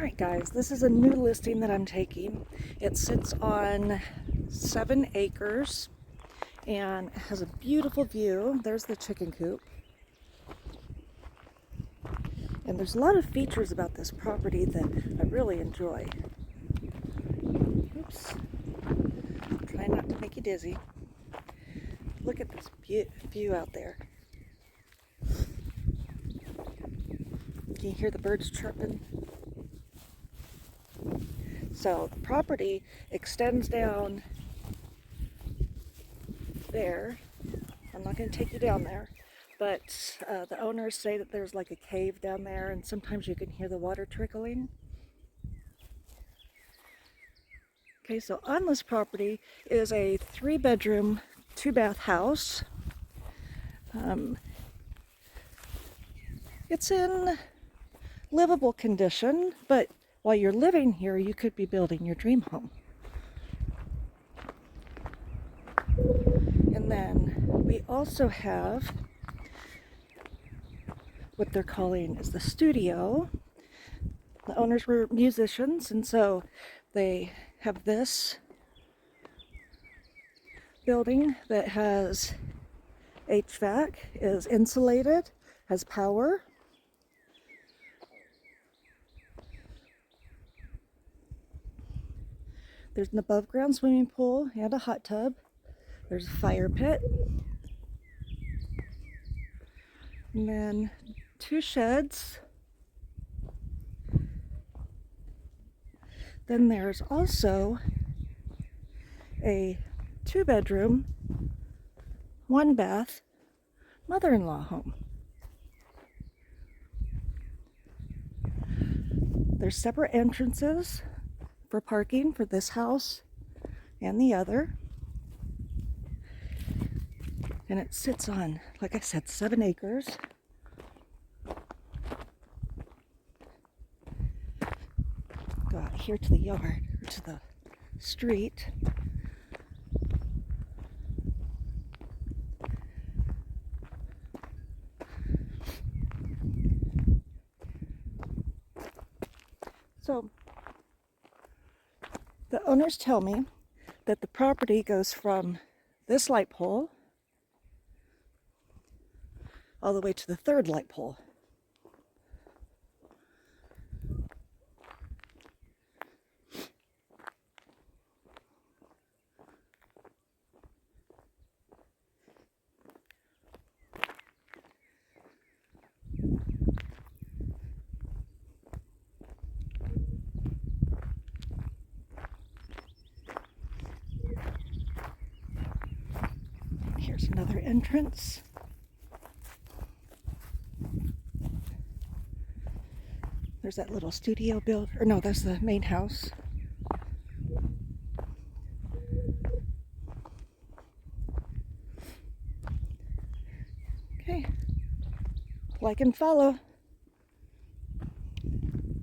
Alright guys, this is a new listing that I'm taking. It sits on 7 acres and it has a beautiful view. There's the chicken coop. And there's a lot of features about this property that I really enjoy. Oops. Try not to make you dizzy. Look at this view out there. Can you hear the birds chirping? So the property extends down there. I'm not going to take you down there, but the owners say that there's like a cave down there and sometimes you can hear the water trickling. Okay, so on this property is a 3-bedroom, 2-bath house. It's in livable condition, but while you're living here, you could be building your dream home. And then we also have what they're calling is the studio. The owners were musicians, and so they have this building that has HVAC, is insulated, has power. There's an above-ground swimming pool and a hot tub. There's a fire pit. And then 2 sheds. Then there's also a 2-bedroom, 1-bath mother-in-law home. There's separate entrances for parking for this house and the other. And it sits on, like I said, 7 acres. Go out here to the yard, or to the street. So the owners tell me that the property goes from this light pole all the way to the 3rd light pole. Here's another entrance. There's that little studio build, or no, that's the main house. Okay, like and follow.